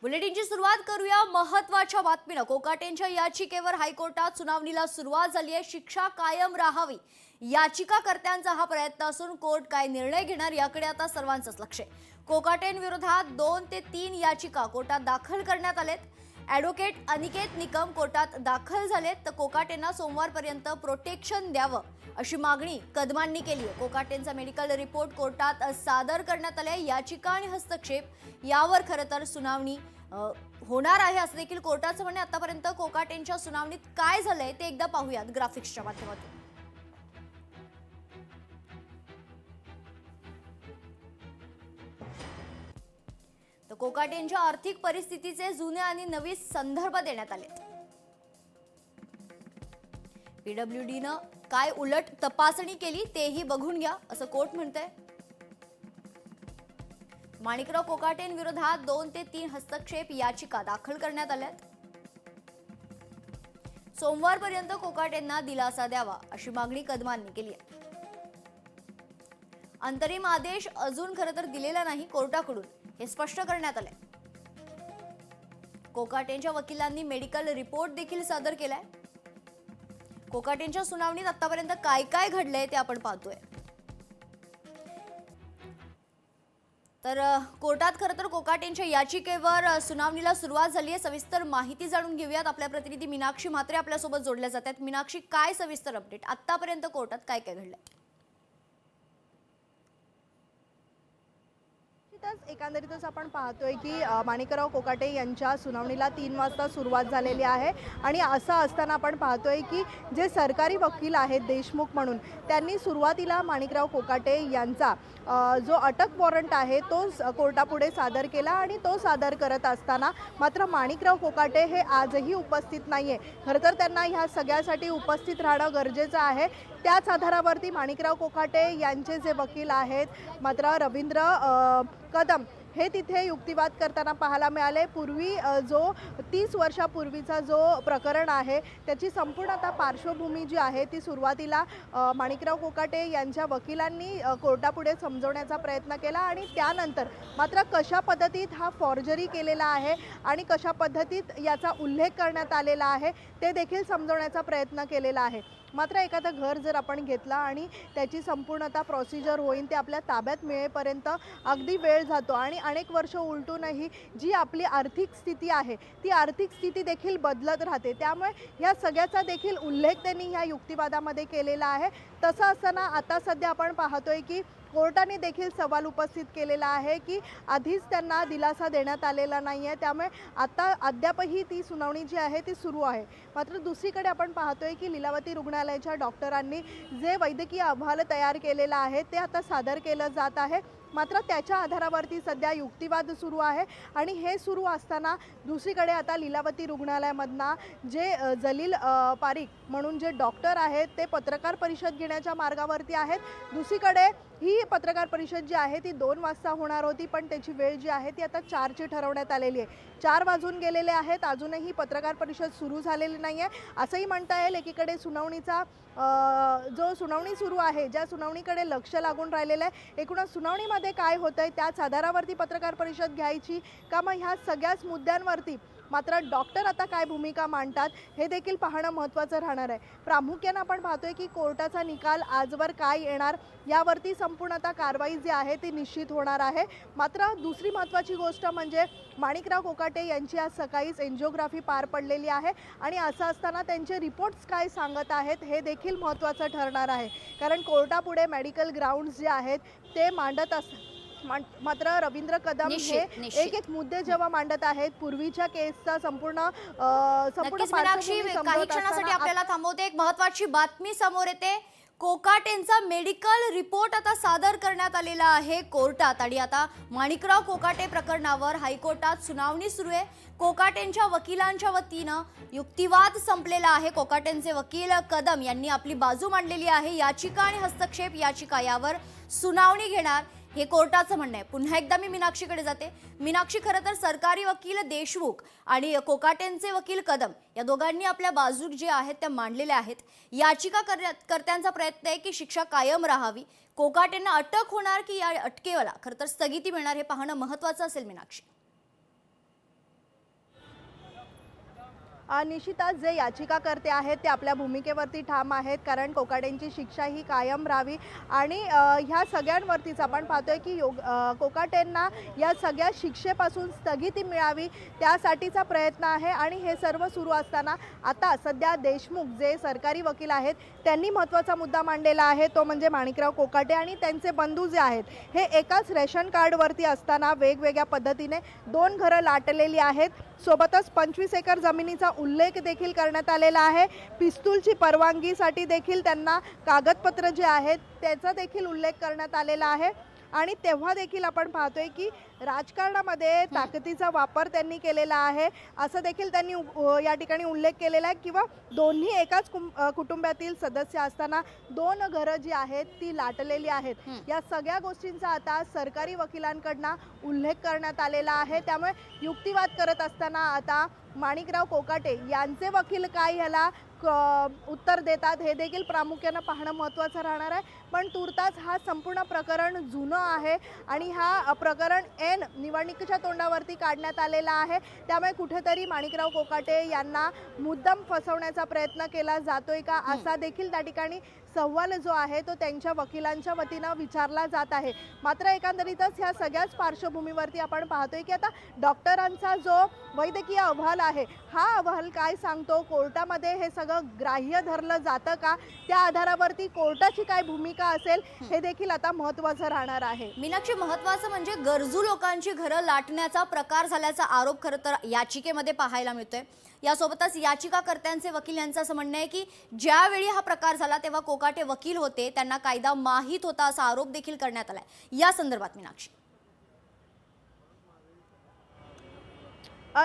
बुलेटिनची सुरुवात करूया महत्त्वाच्या बातमीनं। कोकाटेंच्या याचिकेवर हायकोर्टात सुनावणीला सुरुवात झाली आहे। शिक्षा कायम राहावी याचिकाकर्त्यांचा हा प्रयत्न असून कोर्ट काय निर्णय घेणार याकडे आता सर्वांचंच लक्ष आहे। कोकाटेंविरोधात 2 ते 3 याचिका कोर्टात दाखल करण्यात आलेत। ॲडव्होकेट अनिकेत निकम कोर्टात दाखल झालेत, तर कोकाटेंना सोमवारपर्यंत प्रोटेक्शन द्यावं अशी मागणी कदमांनी केली आहे। कोकाटेंचा मेडिकल रिपोर्ट कोर्टात सादर करण्यात आले। याचिका आणि हस्तक्षेप यावर खरं तर सुनावणी होणार आहे असं देखील कोर्टाचं म्हणणे। आतापर्यंत कोकाटेंच्या सुनावणीत काय झालंय ते एकदा पाहूयात ग्राफिक्सच्या माध्यमातून। तर कोकाटेंच्या आर्थिक परिस्थितीचे जुने आणि नवे संदर्भ देण्यात आले। पीडब्ल्यूडीनं काय उलट तपासणी केली तेही बघून घ्या असं कोर्ट म्हणतंय। माणिकराव कोकाटेंविरोधात 2 ते 3 हस्तक्षेप याचिका दाखल करण्यात आल्यात। सोमवारपर्यंत कोकाटेंना दिलासा द्यावा अशी मागणी कदमांनी केली आहे। अंतरिम आदेश अजून खरं तर दिलेला नाही कोर्टाकडून, हे स्पष्ट करण्यात आले। कोकाटेंच्या वकिलांनी मेडिकल रिपोर्ट देखील सादर केलाय। कोकाटेंच्या सुनावणीत आतापर्यंत काय काय घडलंय ते आपण पाहतोय। तर कोर्टात खरं तर कोकाटेंच्या याचिकेवर सुनावणीला सुरुवात झाली आहे। सविस्तर माहिती जाणून घेऊयात। आपल्या प्रतिनिधी मीनाक्षी म्हात्रे आपल्या सोबत जोडल्या जातात। मीनाक्षी, काय सविस्तर अपडेट आतापर्यंत कोर्टात काय काय घडलंय? एकंदरीतच आपण पाहतोय की माणिकराव कोकाटे यांच्या सुनावणीला 3 वाजता सुरुवात झालेली आहे आणि असं असताना आपण पाहतोय की जे सरकारी वकील आहेत देशमुख म्हणून, त्यांनी सुरुवातीला माणिकराव कोकाटे यांचा जो अटक वॉरंट आहे तो कोर्टापुढे सादर केला आणि तो सादर करत असताना मात्र माणिकराव कोकाटे हे आजही उपस्थित नाहीये। खरं तर त्यांना ह्या सगळ्यासाठी उपस्थित राहणं गरजेचं आहे। त्याच आधारावरती माणिकराव कोकाटे यांचे जे वकील आहेत मात्र रवींद्र कदम हे तिथे युक्तिवाद करताना पाहायला मिळाले। पूर्वी जो 30 वर्षापूर्वीचा जो प्रकरण आहे त्याची संपूर्ण आता पार्श्वभूमी जी आहे ती सुरुवातीला माणिकराव कोकाटे यांच्या वकिलांनी कोर्टापुढे समजवण्याचा प्रयत्न केला आणि त्यानंतर मात्र कशा पद्धतीत हा फॉर्जरी केलेला आहे आणि कशा पद्धतीत याचा उल्लेख करण्यात आलेला आहे ते देखील समजवण्याचा प्रयत्न केलेला आहे। मात्र एखादं घर जर आपण घेतला आणि त्याची संपूर्णतः प्रोसिजर होईल ते आपल्या ताब्यात मिळेपर्यंत अगदी वेळ जातो आणि अनेक वर्ष उलटूनही जी आपली आर्थिक स्थिती आहे ती आर्थिक स्थिती देखील बदलत राहते। त्यामुळे ह्या सगळ्याचा देखील उल्लेख त्यांनी ह्या युक्तिवादामध्ये केलेला आहे। तसं असताना आता सध्या आपण पाहतोय की कोर्टाने देखील सवाल उपस्थित केलेला आहे की आधीच त्यांना दिलासा देण्यात आलेला नाही आहे, त्यामुळे आता अद्यापही ती सुनावणी जी आहे ती सुरू आहे। मात्र दुसरीकडे आपण पाहतोय की लीलावती रुग्णालयाच्या डॉक्टरांनी जे वैद्यकीय अहवाल तयार केलेला आहे ते आता सादर केलं जात आहे। मात्र त्याच्या आधारावरती सध्या युक्तिवाद सुरू आहे आणि हे सुरू असताना दुसरीकडे आता लीलावती रुग्णालयामधना जे जलील पारिक म्हणून जे डॉक्टर आहेत ते पत्रकार परिषद घेण्याच्या मार्गावरती आहेत। दुसरीकडे ही पत्रकार परिषद जी आहे ती 2 वाजता होणार होती, पण त्याची वेळ जी आहे ती आता 4ची ठरवण्यात आलेली आहे। 4 वाजून गेलेले आहेत, अजूनही पत्रकार परिषद सुरू झालेली नाही आहे असंही म्हणता येईल। एकीकडे सुनावणीचा जो सुनावणी सुरू आहे, ज्या सुनावणीकडे लक्ष लागून राहिलेलं आहे, एकूणच सुनावणीमध्ये काय होतंय त्याच आधारावरती पत्रकार परिषद घ्यायची का मग ह्या सगळ्याच मुद्द्यांवरती मात्र डॉक्टर आता काय भूमिका मांडतात हे देखील पाहणं महत्त्वाचं राहणार आहे। प्रामुख्याने आपण पाहतोय की कोर्टाचा निकाल आजवर काय येणार यावरती संपूर्णतः कारवाई जी आहे ती निश्चित होणार आहे। मात्र दुसरी महत्त्वाची गोष्ट म्हणजे माणिकराव कोकाटे यांची आज सकाळीच एन्जिओग्राफी पार पडलेली आहे आणि असं असताना त्यांचे रिपोर्ट्स काय सांगत आहेत हे देखील महत्त्वाचं ठरणार आहे, कारण कोर्टापुढे मेडिकल ग्राउंड्स जे आहेत ते मांडत असतात। मात्र रवींद्र कदम हे एक मुद्दे जेव्हा मांडत आहेत पूर्वीच्या केसचा संपूर्ण काही क्षणासाठी आपल्याला थांबवते। एक महत्त्वाची बातमी समोर येते। कोकाटेंचा मेडिकल रिपोर्ट आता सादर करण्यात आलेला आहे कोर्टात आणि आता माणिकराव कोकाटे प्रकरणावर हायकोर्टात सुनावणी सुरू आहे। कोकाटेंच्या वकिलांच्या वतीनं युक्तिवाद संपलेला आहे। कोकाटेंचे वकील कदम यांनी आपली बाजू मांडलेली आहे। याचिका आणि हस्तक्षेप याचिका यावर सुनावणी घेणार हे कोर्टाचं म्हणणं आहे। पुन्हा एकदा मी मीनाक्षीकडे जाते। मीनाक्षी, खरं तर सरकारी वकील देशमुख आणि कोकाटेंचे वकील कदम या दोघांनी आपल्या बाजू जे आहेत त्या मांडलेल्या आहेत। याचिकाकर्त्यांचा प्रयत्न आहे की शिक्षा कायम राहावी, कोकाटेंना अटक होणार की या अटकेला खरं तर स्थगिती मिळणार हे पाहणं महत्त्वाचं असेल मीनाक्षी। निश्चितच जे याचिकाकर्ते आहेत ते आपल्या भूमिकेवरती ठाम आहेत, कारण कोकाटेंची शिक्षा ही कायम राहावी आणि ह्या सगळ्यांवरतीच आपण पाहतोय की कोकाटेंना या सगळ्या शिक्षेपासून स्थगिती मिळावी त्यासाठीचा प्रयत्न आहे. आणि हे सर्व सुरू असताना आता सध्या देशमुख जे सरकारी वकील आहेत त्यांनी महत्त्वाचा मुद्दा मांडलेला आहे, तो म्हणजे माणिकराव कोकाटे आणि त्यांचे बंधू जे आहेत हे एकाच रेशन कार्डवरती असताना वेगवेगळ्या पद्धतीने 2 घरं लाटलेली आहेत. सोबतच 25 एकर जमिनीचा उल्लेख देखील करण्यात आलेला आहे. पिस्तूलची परवानगीसाठी देखील त्यांना कागदपत्र जे आहेत त्याचा देखील उल्लेख करण्यात आलेला आहे. आणि तेव्हा देखील आपण पाहतोय की राजकारणामध्ये ताकदीचा वापर त्यांनी केलेला आहे असं देखील त्यांनी या ठिकाणी उल्लेख केलेला आहे. किंवा दोन्ही एकाच कुटुंबातील सदस्य असताना 2 घरं जी आहेत ती लाटलेली आहेत. या सगळ्या गोष्टींचा आता सरकारी वकिलांकडनं उल्लेख करण्यात आलेला आहे. त्यामुळे युक्तिवाद करत असताना आता माणिकराव कोकाटे यांचे वकील काय ह्याला उत्तर देतात हे देखील प्रामुख्यानं पाहणं महत्त्वाचं राहणार आहे. पण तुर्तास हा संपूर्ण प्रकरण जुनं आहे आणि हा प्रकरण निवडणुकीच्या तोंडावरती काढण्यात आलेला आहे. त्यामुळे कुठेतरी माणिकराव कोकाटे यांना मुद्दाम फसवण्याचा प्रयत्न केला जातोय का असा देखील त्या ठिकाणी सवाल जो आहे तो त्यांच्या वकिलांच्या वतीनं विचारला जात आहे. मात्र एकंदरीतच ह्या सगळ्याच पार्श्वभूमीवरती आपण पाहतोय की आता डॉक्टरांचा जो वैद्यकीय अहवाल आहे हा अहवाल काय सांगतो, कोर्टामध्ये हे सगळं ग्राह्य धरलं जातं का, त्या आधारावरती कोर्टाची काय भूमिका असेल हे देखील आता महत्त्वाचं राहणार आहे. मीनाक्षी, महत्त्वाचं म्हणजे गरजू लोकांची घरं लाटण्याचा प्रकार झाल्याचा आरोप खरं तर याचिकेमध्ये पाहायला मिळतोय. यासोबतच याचिकाकर्त्यांचे वकील यांचं असं म्हणणं आहे की ज्यावेळी हा प्रकार झाला तेव्हा कोकाटे वकील होते, त्यांना कायदा माहीत होता असा आरोप देखील करण्यात आलाय. या संदर्भात मीनाक्षी.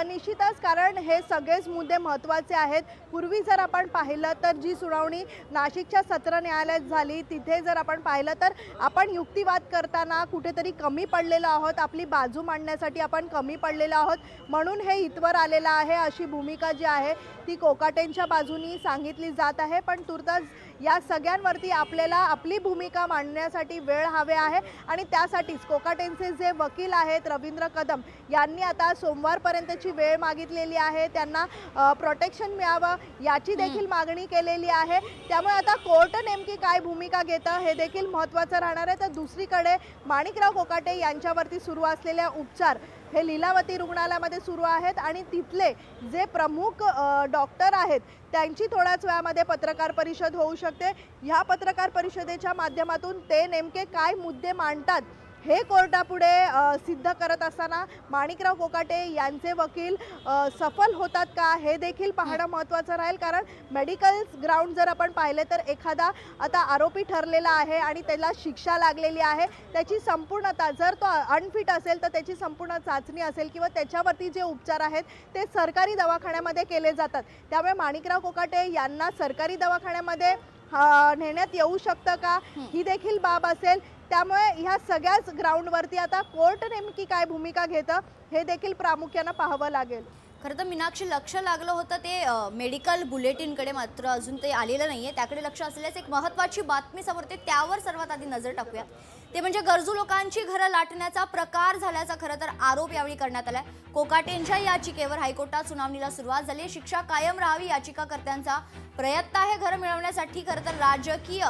निश्चितच, कारण हे सगळेच मुद्दे महत्त्वाचे आहेत. पूर्वी जर आपण पाहिलं तर जी सुनावणी नाशिकच्या सत्र न्यायालयात झाली तिथे जर आपण पाहिलं तर आपण युक्तिवाद करताना कुठेतरी कमी पडलेलो आहोत, आपली बाजू मांडण्यासाठी आपण कमी पडलेलो आहोत, म्हणून हे इथवर आलेलं आहे अशी भूमिका जी आहे ती कोकाटेंच्या बाजूनी सांगितली जात आहे. पण तुर्तास या सगळ्यांवरती आपल्याला आपली भूमिका मांडण्यासाठी वेळ हवे आहे आणि त्यासाठीच कोकाटेंचे जे वकील आहेत रवींद्र कदम यांनी आता सोमवारपर्यंतची वेळ मागितलेली आहे. त्यांना प्रोटेक्शन मिळावं याची देखील मागणी केलेली आहे. त्यामुळे आता कोर्ट नेमकी काय भूमिका घेतं हे देखील महत्त्वाचं राहणार आहे. तर दुसरीकडे माणिकराव कोकाटे यांच्यावरती सुरू असलेल्या उपचार हे लीलावती रुग्णालयामध्ये सुरू आहेत आणि तिथले जे प्रमुख डॉक्टर आहेत त्यांची थोड्याच वेळामध्ये पत्रकार परिषद होऊ शकते. ह्या पत्रकार परिषदेच्या माध्यमातून ते नेमके काय मुद्दे मांडतात हे कोर्टापुढे सिद्ध करत असताना माणिकराव कोकाटे यांचे वकील सफल होतात का हे देखील पाहणं महत्त्वाचं राहील. कारण मेडिकल ग्राउंड जर आपण पाहिले तर एखादा आता आरोपी ठरलेला आहे आणि त्याला शिक्षा लागलेली आहे, त्याची संपूर्णता जर तो अनफिट असेल तर त्याची संपूर्ण चाचणी असेल किंवा त्याच्यावरती जे उपचार आहेत ते सरकारी दवाखान्यामध्ये केले जातात. त्यामुळे माणिकराव कोकाटे यांना सरकारी दवाखान्यामध्ये नेण्यात येऊ शकतं का ही देखील बाब असेल. त्यामुळे ह्या सगळ्याच ग्राउंडवरती आता कोर्ट नेमकी काय भूमिका घेतं हे देखील प्रामुख्यानं पाहावं लागेल. खरं तर मीनाक्षी, लक्ष लागलं होतं ते मेडिकल बुलेटिनकडे, मात्र अजून ते आलेलं नाहीये. त्याकडे लक्ष असल्यास एक महत्त्वाची बातमी समोर येते, त्यावर सर्वात आधी नजर टाकूया. ते म्हणजे गरजू लोकांची घरं लाटण्याचा प्रकार झाल्याचा खरं तर आरोप यावेळी करण्यात आलाय. कोकाटेंच्या याचिकेवर हायकोर्टात सुनावणीला सुरुवात झाली. शिक्षा कायम राहावी याचिकाकर्त्यांचा प्रयत्न आहे घरं मिळवण्यासाठी. खरं तर राजकीय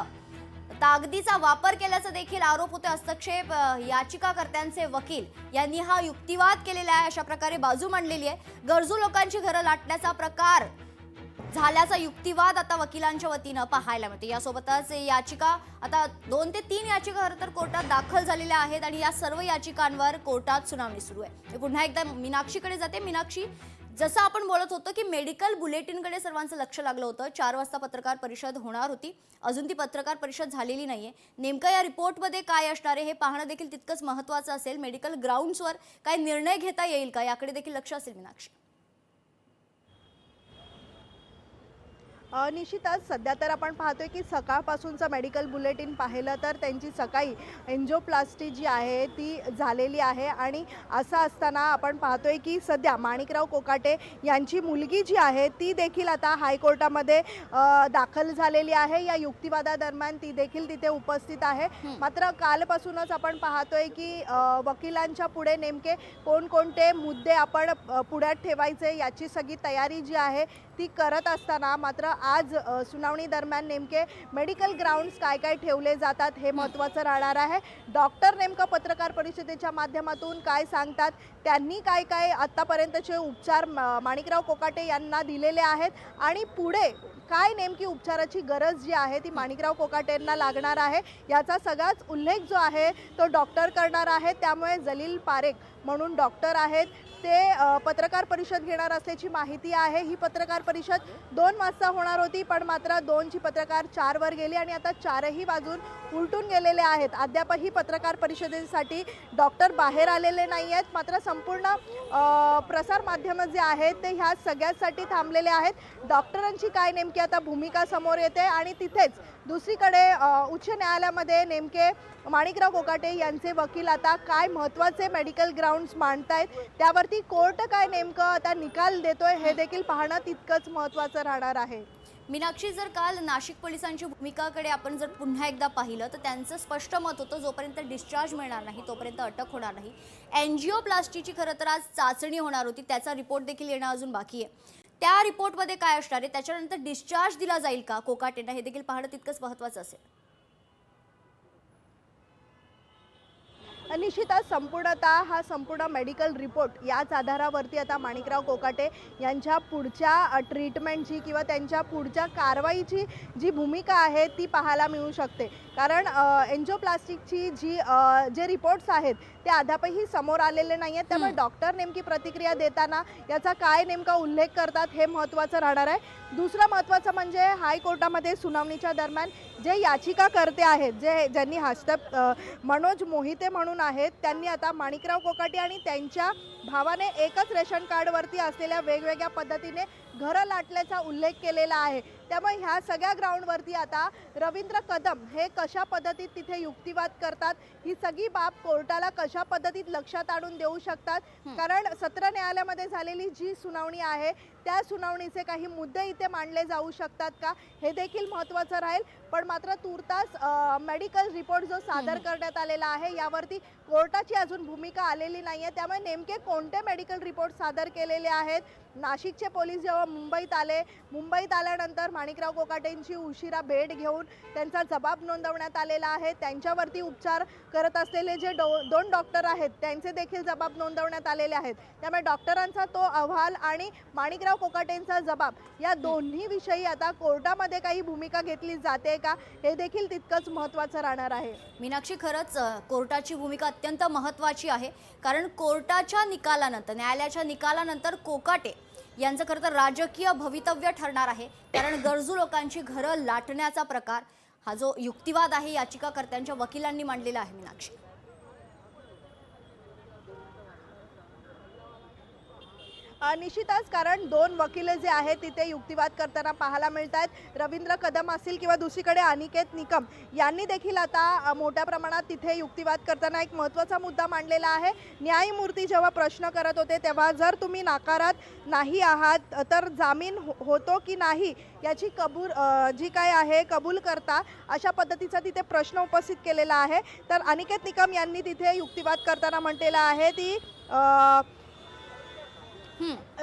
ताकदीचा वापर केल्याचा देखील आरोप होते. हस्तक्षेप याचिकाकर्त्यांचे वकील यांनी हा युक्तिवाद केलेला आहे, अशा प्रकारे बाजू मांडलेली आहे. गरजू लोकांची घरं लाटण्याचा प्रकार झाल्याचा युक्तिवाद आता वकिलांच्या वतीनं पाहायला मिळते. यासोबतच याचिका आता 2 ते 3 याचिका खरं तर कोर्टात दाखल झालेल्या आहेत आणि या सर्व याचिकांवर कोर्टात सुनावणी सुरू आहे. पुन्हा एकदा मीनाक्षीकडे जाते. मीनाक्षी, जसं आपण बोलत होतो की मेडिकल बुलेटिनकडे सर्वांचं लक्ष लागलं होतं. 4 वाजता पत्रकार परिषद होणार होती, अजून ती पत्रकार परिषद झालेली नाहीये. नेमकं या रिपोर्टमध्ये काय असणार आहे हे पाहणं देखील तितकंच महत्त्वाचं असेल. मेडिकल ग्राउंड्सवर काय निर्णय घेता येईल का याकडे देखील लक्ष असेल मीनाक्षी. निश्चितच सध्या तर आपण पाहतोय की सकाळपासूनचं मेडिकल बुलेटिन पाहिलं तर त्यांची सकाळी एन्जिओप्लास्टी जी आहे ती झालेली आहे आणि असं असताना आपण पाहतोय की सध्या माणिकराव कोकाटे यांची मुलगी जी आहे ती देखील आता हायकोर्टामध्ये दाखल झालेली आहे। या युक्तिवादादरम्यान ती देखील तिथे उपस्थित आहे। मात्र कालपासूनच आपण पाहतोय की वकिलांच्या पुढे नेमके कोणकोणते मुद्दे आपण पुढ्यात ठेवायचे याची सगळी तयारी जी आहे ती करत असताना मात्र आज सुनावणी दरम्यान नेमके मेडिकल ग्राउंड्स काय काय ठेवले जातात हे महत्त्वाचं राहणार आहे। डॉक्टर नेमकं पत्रकार परिषदेच्या माध्यमातून काय सांगतात, त्यांनी काय काय आत्तापर्यंतचे उपचार माणिकराव कोकाटे यांना दिलेले आहेत आणि पुढे काय नेमकी उपचाराची गरज जी आहे ती माणिकराव कोकाटेंना लागणार आहे याचा सगळाच उल्लेख जो आहे तो डॉक्टर करणार आहे। त्यामुळे जलील पारेख म्हणून डॉक्टर आहेत ते पत्रकार परिषद घेणार असल्याची माहिती आहे। ही पत्रकार परिषद 2 वाजता होणार होती पण मात्र 2ची पत्रकार 4वर गेली आणि आता 4ही वाजून उलटून गेलेले आहेत। अद्यापही पत्रकार परिषदेसाठी डॉक्टर बाहेर आलेले नाही आहेत। मात्र संपूर्ण प्रसार माध्यम जे आहेत ते ह्या सगळ्यासाठी थांबलेले आहेत। डॉक्टरांची काय नेमकी आता भूमिका समोर येते आणि तिथेच दुसरीकडे उच्च न्यायालयामध्ये नेमके माणिकराव कोकाटे यांचे वकील आता काय महत्त्वाचे मेडिकल ग्राउंड्स मांडतायत त्यावरती कोर्ट काय नेमकं आता निकाल देतोय हे देखील पाहणं तितकंच महत्त्वाचं राहणार आहे। मीनाक्षी, जर काल नाशिक पोलिसांची भूमिकाकडे आपण जर पुन्हा एकदा पाहिलं तर त्यांचं स्पष्ट मत होतं जोपर्यंत डिस्चार्ज मिळणार नाही तोपर्यंत अटक होणार नाही। एन्जिओप्लास्टीची खरं तर आज चाचणी होणार होती, त्याचा रिपोर्ट देखील येणं अजून बाकी आहे। त्या रिपोर्टमध्ये काय असणार आहे, त्याच्यानंतर डिस्चार्ज दिला जाईल का कोकाटेंना हे देखील पाहणं तितकंच महत्त्वाचं असेल। निश्चितच संपूर्णतः हा संपूर्ण मेडिकल रिपोर्ट याच आधारावरती आता माणिकराव कोकाटे यांच्या पुढच्या ट्रीटमेंटची किंवा त्यांच्या पुढच्या कारवाईची जी भूमिका आहे ती पाहायला मिळू शकते। कारण एन्जिओप्लास्टिकची जे रिपोर्ट्स आहेत ते अद्यापही समोर आलेले नाही आहेत। त्यामुळे डॉक्टर नेमकी प्रतिक्रिया देताना याचा काय नेमका उल्लेख करतात हे महत्त्वाचं राहणार आहे। दुसरं महत्त्वाचं म्हणजे हायकोर्टामध्ये सुनावणीच्या दरम्यान जे याचिकाकर्ते आहेत ज्यांनी हस्तप मनोज मोहिते म्हणून आहेत त्यांनी आता माणिकराव कोकाटे आणि त्यांच्या भावाने एकच रेशन कार्डवरती असलेल्या वेगवेगळ्या पद्धतीने घरं लाटल्याचा उल्लेख केलेला आहे। त्यामुळे ह्या सगळ्या ग्राउंडवरती आता रवींद्र कदम हे कशा पद्धतीत तिथे युक्तिवाद करतात ही सगळी बाब कोर्टाला कशा पद्धतीत लक्षात आणून देऊ शकतात। कारण सत्र न्यायालयामध्ये झालेली जी सुनावणी आहे त्या सुनावणीचे काही मुद्दे इथे मांडले जाऊ शकतात का हे देखील महत्त्वाचं राहील। पण मात्र तुर्तास मेडिकल रिपोर्ट जो सादर करण्यात आलेला आहे यावरती कोर्टाची अजून भूमिका आलेली नाही आहे। त्यामुळे नेमके कोणते मेडिकल रिपोर्ट सादर केलेले आहेत, नाशिकचे पोलीस जेव्हा मुंबईत आल्यानंतर माणिकराव कोकाटेंची उशिरा भेट घेऊन त्यांचा जबाब नोंदवण्यात आलेला आहे। त्यांच्यावरती उपचार करत असलेले जे 2 डॉक्टर आहेत त्यांचे देखील जबाब नोंदवण्यात आलेले आहेत। त्यामुळे डॉक्टरांचा तो अहवाल आणि माणिकराव कोकाटेंचा जबाब या दोन्ही विषयी आता कोर्टामध्ये काही भूमिका घेतली जाते का हे देखील तितकंच महत्त्वाचं राहणार आहे। मीनाक्षी, खरंच कोर्टाची भूमिका अत्यंत महत्त्वाची आहे कारण कोर्टाच्या निकालानंतर न्यायालयाच्या निकालानंतर कोकाटे यांचं खरं तर राजकीय भवितव्य ठरणार आहे। कारण गरजू लोकांची घरं लाटण्याचा प्रकार हा जो युक्तिवाद आहे याचिकाकर्त्यांच्या वकिलांनी मांडलेला आहे। मीनाक्षी, निश्चितच कारण 2 वकील जे आहेत तिथे युक्तिवाद करताना पाहायला मिळत आहेत। रवींद्र कदम असतील किंवा दुसरीकडे अनिकेत निकम यांनी देखील आता मोठ्या प्रमाणात तिथे युक्तिवाद करताना एक महत्त्वाचा मुद्दा मांडलेला आहे। न्यायमूर्ती जेव्हा प्रश्न करत होते तेव्हा जर तुम्ही नाकारात नाही आहात तर जामीन होतो की नाही याची जी काय आहे कबूल करता अशा पद्धतीचा तिथे प्रश्न उपस्थित केलेला आहे। तर अनिकेत निकम यांनी तिथे युक्तिवाद करताना म्हटलेलं आहे ती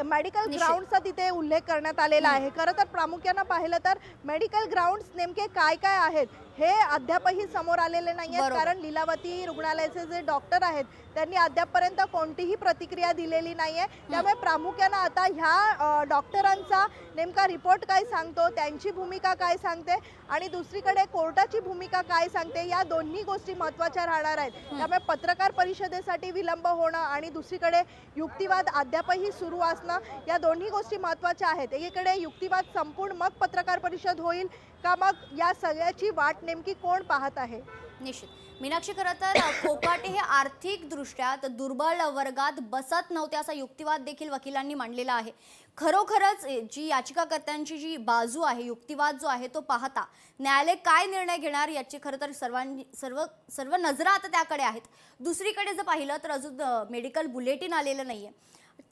मेडिकल ग्राउंड्सचा तिथे उल्लेख करण्यात आलेला आहे। खरं तर प्रामुख्याने पाहिलं तर मेडिकल ग्राउंड्स नेमके काय काय आहेत हे अद्यापही समोर आलेले नाही आहेत। कारण लीलावती रुग्णालयाचे जे डॉक्टर आहेत त्यांनी अद्यापपर्यंत कोणतीही प्रतिक्रिया दिलेली नाही आहे। त्यामुळे प्रामुख्याने आता ह्या डॉक्टरांचा नेमका रिपोर्ट काय सांगतो, त्यांची भूमिका काय सांगते आणि दुसरीकडे कोर्टाची भूमिका काय सांगते या दोन्ही गोष्टी महत्त्वाच्या राहणार आहेत। त्यामुळे पत्रकार परिषदेसाठी विलंब होणं आणि दुसरीकडे युक्तिवाद अद्यापही सुरू असणं या दोन्ही गोष्टी महत्त्वाच्या आहेत। एकीकडे युक्तिवाद संपूर्ण मग पत्रकार परिषद होईल का मग या सगळ्याची वाट नेमकी कोण पाहत आहे? निश्चित मीनाक्षी, खरं तर कोकाटे हे आर्थिकदृष्ट्या दुर्बल वर्गात बसत नव्हते असा युक्तिवाद देखील वकिलांनी मांडलेला आहे. खरोखरच जी याचिकाकर्त्यांची जी बाजू आहे, युक्तिवाद जो आहे तो पाहता न्यायालय काय निर्णय घेणार याची खरं तर सर्व नजरा आता त्याकडे आहेत. दुसरीकडे जर पाहिलं तर अजून मेडिकल बुलेटिन आलेलं नाहीये.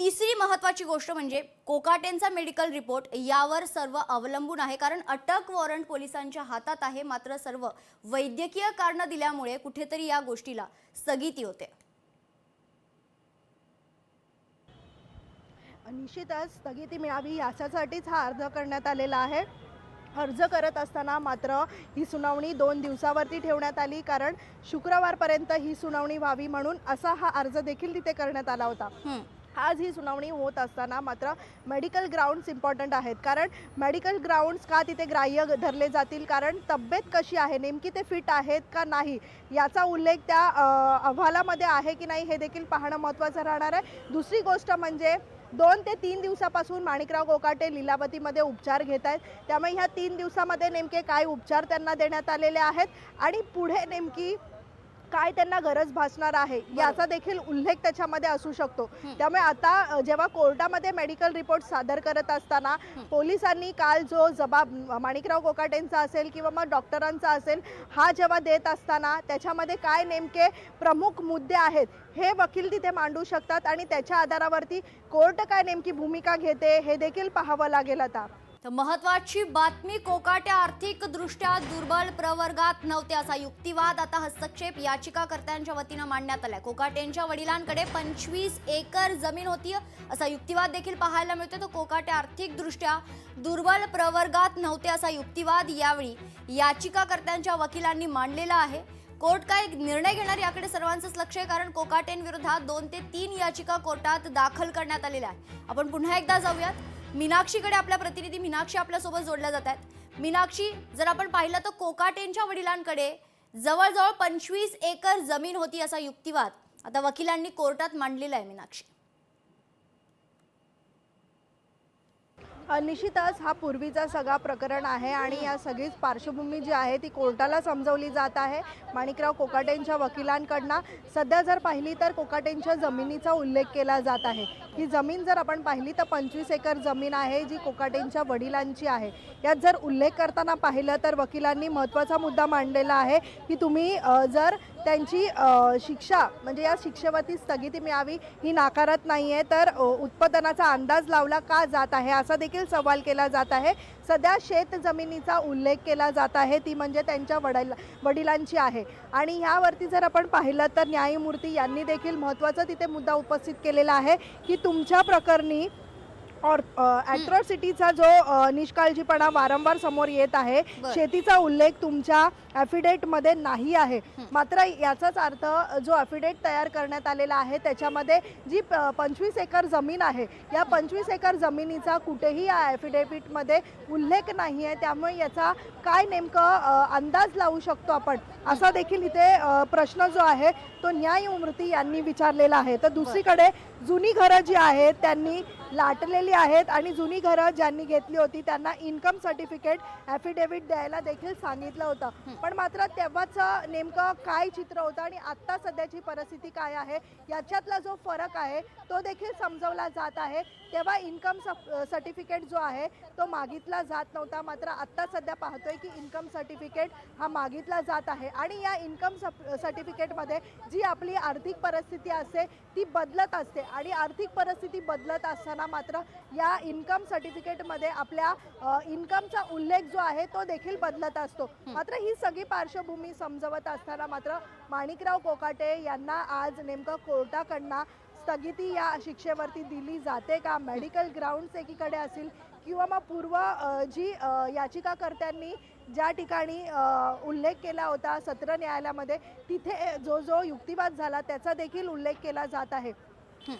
तिसरी महत्त्वाची गोष्ट म्हणजे कोकाटेंचा मेडिकल रिपोर्ट यावर सर्व अवलंबून आहे, कारण अटक वॉरंट पोलिसांच्या हातात आहे. मात्र सर्व वैद्यकीय कारणं दिल्यामुळे कुठेतरी या गोष्टीला स्थगिती होते. निश्चितच स्थगिती मिळावी याच्यासाठीच हा अर्ज करण्यात आलेला आहे. अर्ज करत असताना मात्र ही सुनावणी 2 दिवसावरती ठेवण्यात आली, कारण शुक्रवारपर्यंत ही सुनावणी व्हावी म्हणून असा हा अर्ज देखील तिथे करण्यात आला होता. आज ही सुनावणी होत असताना मात्र मेडिकल ग्राउंड्स इम्पॉर्टंट आहेत, कारण मेडिकल ग्राउंड्स का तिथे ग्राह्य धरले जातील, कारण तब्येत कशी आहे, नेमकी ते फिट आहेत का नाही याचा उल्लेख त्या अहवालामध्ये आहे की नाही हे देखील पाहणं महत्त्वाचं राहणार आहे. दुसरी गोष्ट म्हणजे 2 ते 3 दिवसापासून माणिकराव कोकाटे लीलावतीमध्ये उपचार घेत आहेत. त्यामुळे ह्या 3 दिवसामध्ये नेमके काय उपचार त्यांना देण्यात आलेले आहेत आणि पुढे नेमकी काय त्यांना गरज भासणार आहे याचा देखील उल्लेख त्याच्यामध्ये असू शकतो. त्यामुळे आता जेव्हा कोर्टामध्ये मेडिकल रिपोर्ट सादर करत असताना पोलिसांनी काल जो जबाब माणिकराव कोकाटेंचा असेल किंवा मग डॉक्टरांचा असेल हा जेव्हा देत असताना त्याच्यामध्ये काय नेमके प्रमुख मुद्दे आहेत हे वकील तिथे मांडू शकतात आणि त्याच्या आधारावरती कोर्ट काय नेमकी भूमिका घेते हे देखील पाहावं लागेल. आता तर महत्वाची बातमी, कोकाटे आर्थिकदृष्ट्या दुर्बल प्रवर्गात नव्हते असा युक्तिवाद आता हस्तक्षेप याचिकाकर्त्यांच्या वतीनं मांडण्यात आलाय. कोकाटेंच्या वडिलांकडे 25 एकर जमीन होती असा युक्तिवाद देखील पाहायला मिळतो. तर कोकाटे आर्थिकदृष्ट्या दुर्बल प्रवर्गात नव्हते असा युक्तिवाद यावेळी याचिकाकर्त्यांच्या वकिलांनी मांडलेला आहे. कोर्ट काय निर्णय घेणार याकडे सर्वांचंच लक्ष आहे, कारण कोकाटेंविरोधात 2 ते 3 याचिका कोर्टात दाखल करण्यात आलेल्या आहे. आपण पुन्हा एकदा जाऊयात मीनाक्षीकडे. आपल्या प्रतिनिधी मीनाक्षी आपल्यासोबत जोडल्या जात आहेत. मीनाक्षी, जर आपण पाहिलं तर कोकाटेंच्या वडिलांकडे जवळजवळ 25 एकर जमीन होती असा युक्तिवाद आता वकिलांनी कोर्टात मांडलेला आहे. मीनाक्षी, निश्चितच हा पूर्वीचा सगळा प्रकरण आहे आणि या सगळीच पार्श्वभूमी जी आहे ती कोर्टाला समजवली जात आहे माणिकराव कोकाटेंच्या वकिलांकडनं. सध्या जर पाहिली तर कोकाटेंच्या जमिनीचा उल्लेख केला जात आहे. ही जमीन जर आपण पाहिली तर 25 एकर जमीन आहे जी कोकाटेंच्या वडिलांची आहे. यात जर उल्लेख करताना पाहिलं तर वकिलांनी महत्त्वाचा मुद्दा मांडलेला आहे की तुम्ही जर त्यांची शिक्षा म्हणजे या शिक्षेवरती स्थगिती मिळावी ही नाकारत नाही आहे, तर उत्पादनाचा अंदाज लावला का जात आहे असा देखील सवाल केला जात आहे. सध्या शेत जमिनीचा उल्लेख केला जात आहे, ती म्हणजे त्यांच्या वडिलांची आहे. आणि ह्यावरती जर आपण पाहिलं तर न्यायमूर्ती यांनी देखील महत्त्वाचा तिथे मुद्दा उपस्थित केलेला आहे की तुमच्या प्रकरणी ॲट्रॉसिटीचा जो निष्काळजीपणा वारंवार समोर येत आहे, शेतीचा उल्लेख तुमच्या ॲफिडेविटमध्ये नाही आहे. मात्र याचाच अर्थ जो ॲफिडेविट तयार करण्यात आलेला आहे त्याच्यामध्ये जी 25 एकर जमीन आहे या 25 एकर जमिनीचा कुठेही या ॲफिडेविटमध्ये उल्लेख नाही आहे. त्यामुळे याचा काय नेमकं अंदाज लावू शकतो आपण असा देखील इथे प्रश्न जो आहे तो न्यायमूर्ती यांनी विचारलेला आहे. तर दुसरीकडे जुनी घरं जी आहेत त्यांनी लाटलेली आहेत आणि जुनी घरं ज्यांनी घेतली होती त्यांना इन्कम सर्टिफिकेट ॲफिडेविट द्यायला देखील सांगितलं होतं. पण मात्र तेव्हाच नेमकं काय चित्र होतं आणि आत्ता सध्याची परिस्थिती काय आहे याच्यातला जो फरक आहे तो देखील समजवला जात आहे. तेव्हा इन्कम सर्टिफिकेट जो आहे तो मागितला जात नव्हता, मात्र आत्ता सध्या पाहतोय की इन्कम सर्टिफिकेट हा मागितला जात आहे. आणि या इन्कम सर्टिफिकेटमध्ये जी आपली आर्थिक परिस्थिती असते ती बदलत असते आणि आर्थिक परिस्थिती बदलत असताना मात्र या इन्कम सर्टिफिकेटमध्ये आपल्या इन्कमचा उल्लेख जो आहे तो देखील बदलत असतो. मात्र ही सगळी पार्श्वभूमी समजवत असताना मात्र माणिकराव कोकाटे यांना आज नेमकं कोर्टाकडनं स्थगिती या शिक्षेवरती दिली जाते का? मेडिकल ग्राउंड्स एकीकडे असतील किंवा मग पूर्व जी याचिकाकर्त्यांनी ज्या ठिकाणी उल्लेख केला होता सत्र न्यायालयामध्ये तिथे जो युक्तिवाद झाला त्याचा देखील उल्लेख केला जात आहे.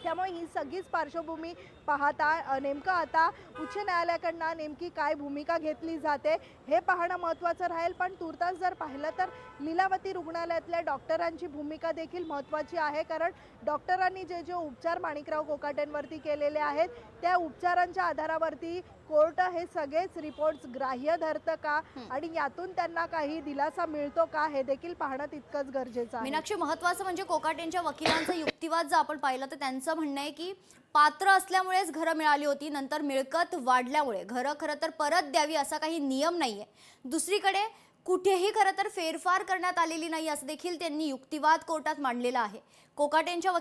त्यामुळे ही सगळीच पार्श्वभूमी पाहता नेमकं आता उच्च न्यायालयाकडनं नेमकी काय भूमिका घेतली जाते हे पाहणं महत्त्वाचं राहील. पण तुर्तास जर पाहिलं तर लीलावती रुग्णालयातल्या डॉक्टरांची भूमिका देखील महत्त्वाची आहे, कारण डॉक्टरांनी जे उपचार माणिकराव कोकाटेंवरती केलेले आहेत त्या उपचारांच्या आधारावरती कोर्ट हे सगळेच रिपोर्ट्स ग्राह्य धरतं का आणि यातून त्यांना काही दिलासा मिळतो का हे देखील पाहणं तितकंच गरजेचं आहे. मीनाक्षी, महत्त्वाचं म्हणजे कोकाटेंच्या वकिलांचा युक्तिवाद जर आपण पाहिलं तर त्यांचं म्हणणं आहे की पात्र असल्यामुळेच घरं मिळाली होती, नंतर मिळकत वाढल्यामुळे घरं खरं तर परत द्यावी असा काही नियम नाहीये. दुसरीकडे कुठेही खरं तर फेरफार करण्यात आलेली नाही असं देखील त्यांनी युक्तिवाद कोर्टात मांडलेला आहे. कोकाटेंच्या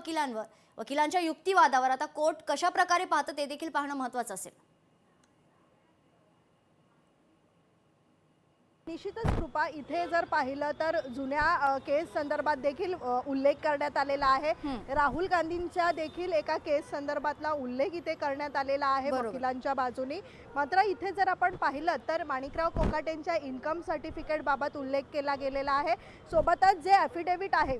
वकिलांच्या युक्तिवादावर आता कोर्ट कशा प्रकारे पाहतं ते देखील पाहणं महत्त्वाचं असेल. निश्चितच कृपा, इथे जर पाहिलं तर जुन्या केस संदर्भात देखील उल्लेख करण्यात आलेला आहे. राहुल गांधींच्या देखील एका केस संदर्भातला उल्लेख इथे करण्यात आलेला आहे वकिलांच्या बाजूनी. मात्र इथे जर आपण पाहिलं तर माणिकराव कोकाटेंच्या इन्कम सर्टिफिकेट बाबत उल्लेख केला गेलेला आहे. सोबतच जे ॲफिडेव्हिट आहे,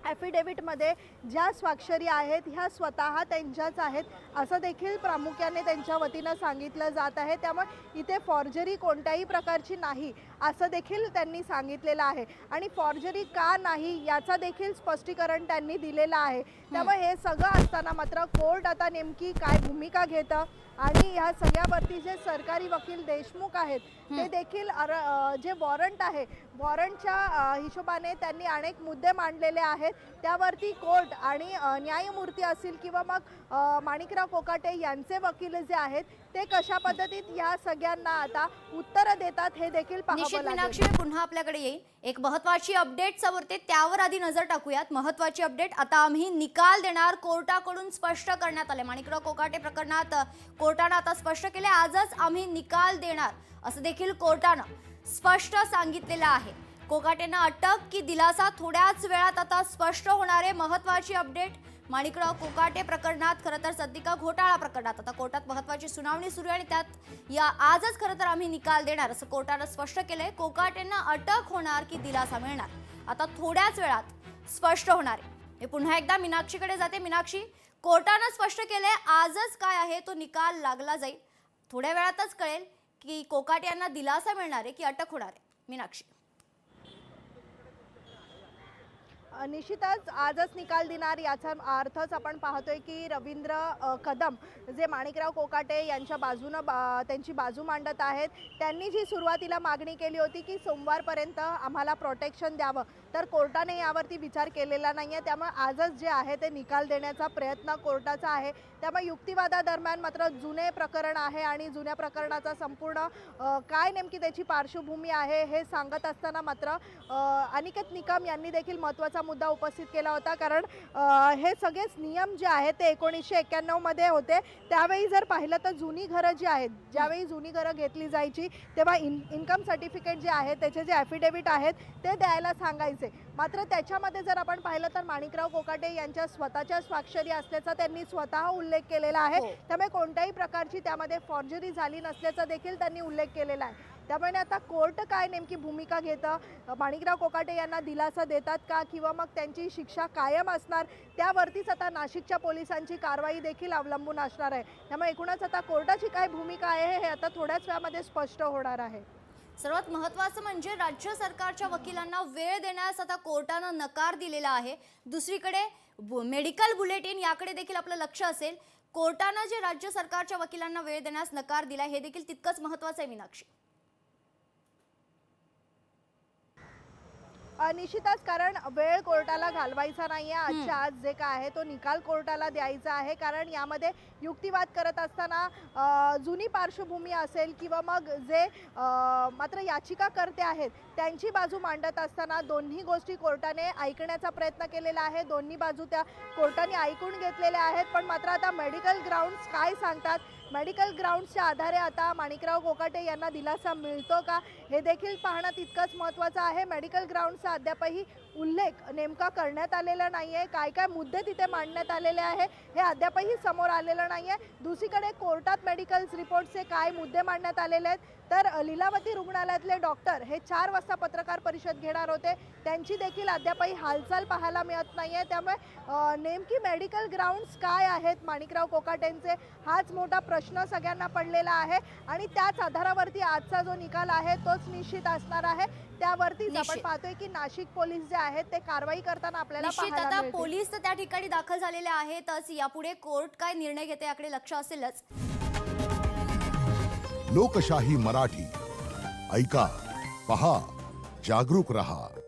ॲफिडेव्हिटमध्ये ज्या स्वाक्षरी आहेत ह्या स्वतः त्यांच्याच आहेत असं देखील प्रामुख्याने त्यांच्या वतीनं सांगितलं जात आहे. त्यामुळे इथे फॉर्जरी कोणत्याही प्रकारची नाही असं देखील त्यांनी सांगितलेलं आहे आणि फॉर्जरी का नाही याचा देखील स्पष्टीकरण त्यांनी दिलेलं आहे. त्यामुळे हे सगळं असताना मात्र कोर्ट आता नेमकी काय भूमिका घेतं आणि ह्या सगळ्यावरती जे सरकारी वकील देशमुख आहेत ते देखील जे वॉरंट आहे वॉरंटच्या हिशोबाने त्यांनी अनेक मुद्दे मांडलेले आहेत. त्यावरती कोर्ट आणि न्यायमूर्ती असतील किंवा मग माणिकराव कोकाटे यांचे वकील जे आहेत ते कशा पद्धतीत या सगळ्यांना आता उत्तर देतात हे देखील पाहावं लागेल. मीनाक्षी, मी पुन्हा आपल्याकडे येईल. एक महत्त्वाची अपडेट समोर त्यावर आधी नजर टाकूयात. महत्त्वाची अपडेट, आता आम्ही निकाल देणार कोर्टाकडून स्पष्ट करण्यात आले. माणिकराव कोकाटे प्रकरणात कोर्टानं आता स्पष्ट केले, आजच आम्ही निकाल देणार असं देखील कोर्टानं स्पष्ट सांगितलेलं आहे. कोकाटेंना अटक की दिलासा थोड्याच वेळात आता स्पष्ट होणार आहे. महत्त्वाची अपडेट, माणिकराव कोकाटे प्रकरणात खरं तर सद्दिका घोटाळा प्रकरणात आता कोर्टात महत्त्वाची सुनावणी सुरू आहे आणि त्यात आजच खरं तर आम्ही निकाल देणार असं कोर्टानं स्पष्ट केलंय. कोकाटेंना अटक होणार की दिलासा मिळणार आता थोड्याच वेळात स्पष्ट होणार आहे. मी पुन्हा एकदा मीनाक्षीकडे जाते. मीनाक्षी, कोर्टानं स्पष्ट केलंय आजच काय आहे तो निकाल लागला जाईल. थोड्या वेळातच कळेल की कोकाटे यांना दिलासा मिळणार आहे की अटक होणार आहे. मीनाक्षी, निश्चितच आजच निकाल देणार याचा अर्थच आपण पाहतोय की रवींद्र कदम जे माणिकराव कोकाटे यांच्या बाजूनं त्यांची बाजू मांडत आहेत, त्यांनी जी सुरुवातीला मागणी केली होती की सोमवारपर्यंत आम्हाला प्रोटेक्शन द्यावं, तर कोर्टाने यावरती विचार केलेला नाही आहे. त्यामुळे आजच जे आहे ते निकाल देण्याचा प्रयत्न कोर्टाचा आहे. त्यामुळे युक्तिवादादरम्यान मात्र जुने प्रकरण आहे आणि जुन्या प्रकरणाचा संपूर्ण काय नेमकी त्याची पार्श्वभूमी आहे हे सांगत असताना मात्र अनिकेत निकम यांनी देखील महत्त्वाचा मुद्दा उपस्थित केला होता. कारण हे सगळेच नियम जे आहेत ते 1991 मध्ये होते. त्यावेळी जर पाहिलं तर जुनी घरं जी आहेत, ज्यावेळी जुनी घरं घेतली जायची तेव्हा इन्कम सर्टिफिकेट जे आहे त्याचे जे ॲफिडेव्हिट आहेत ते द्यायला सांगायचे. मात्र त्याच्यामध्ये जर आपण पाहिलं तर माणिकराव कोकाटे यांच्या स्वतःच्या स्वाक्षरी असल्याचा त्यांनी स्वतः उल्लेख केलेला आहे. त्यामुळे कोणत्याही प्रकारची त्यामध्ये फॉर्जरी झाली नसल्याचा देखील त्यांनी उल्लेख केलेला आहे. त्यामुळे आता कोर्ट काय नेमकी भूमिका घेतं, माणिकराव कोकाटे यांना दिलासा देतात का किंवा मग त्यांची शिक्षा कायम असणार, त्यावरतीच आता नाशिकच्या पोलिसांची कारवाई देखील अवलंबून असणार आहे. त्यामुळे एकूणच आता कोर्टाची काय भूमिका आहे हे आता थोड्याच वेळामध्ये स्पष्ट होणार आहे. सर्वात महत्त्वाचं म्हणजे राज्य सरकारच्या वकिलांना वेळ देण्यास आता कोर्टानं नकार दिलेला आहे. दुसरीकडे मेडिकल बुलेटिन याकडे देखील आपलं लक्ष असेल. कोर्टानं जे राज्य सरकारच्या वकिलांना वेळ देण्यास नकार दिला हे देखील तितकंच महत्त्वाचं आहे. मीनाक्षी, निश्चितच, कारण वेळ कोर्टाला घालवायचा नाही आहे. आजच्या आज जे काय आहे तो निकाल कोर्टाला द्यायचा आहे. कारण यामध्ये युक्तिवाद करत असताना जुनी पार्श्वभूमी असेल किंवा मग जे मात्र याचिकाकर्ते आहेत त्यांची बाजू मांडत असताना दोन्ही गोष्टी कोर्टाने ऐकण्याचा प्रयत्न केलेला आहे. दोन्ही बाजू त्या कोर्टाने ऐकून घेतलेल्या आहेत. पण मात्र आता मेडिकल ग्राउंड्स काय सांगतात, मेडिकल ग्राउंड्सच्या आधारे आता माणिकराव कोकाटे यांना दिलासा मिळतो का हे देखील पाहणं तितकंच महत्त्वाचं आहे. मेडिकल ग्राउंड्सचा अद्यापही उल्लेख नेमका करण्यात आलेला नाही आहे. काय काय मुद्दे तिथे मांडण्यात आलेले आहे हे अद्यापही समोर आलेलं नाही आहे. दुसरीकडे कोर्टात मेडिकल रिपोर्टचे काय मुद्दे मांडण्यात आलेले आहेत, तर लीलावती रुग्णालयातले डॉक्टर हे 4 वाजता पत्रकार परिषद घेणार होते, त्यांची देखील अद्यापही हालचाल पाहायला मिळत नाही आहे. त्यामुळे नेमकी मेडिकल ग्राउंड्स काय आहेत माणिकराव कोकाटेंचे, हाच मोठा प्रश्न सगळ्यांना पडलेला आहे आणि त्याच आधारावरती आजचा जो निकाल आहे तोच निश्चित असणार आहे. त्यावरतीच आपण पाहतोय की नाशिक पोलीस जे आहेत ते कारवाई करताना आपल्याला पाहायला आता मिळते. पोलीस तर त्या ठिकाणी दाखल झालेले आहेतच. यापुढे कोर्ट काय निर्णय घेते याकडे लक्ष असेलच. लोकशाही मराठी ऐका, पहा, जागरूक रहा.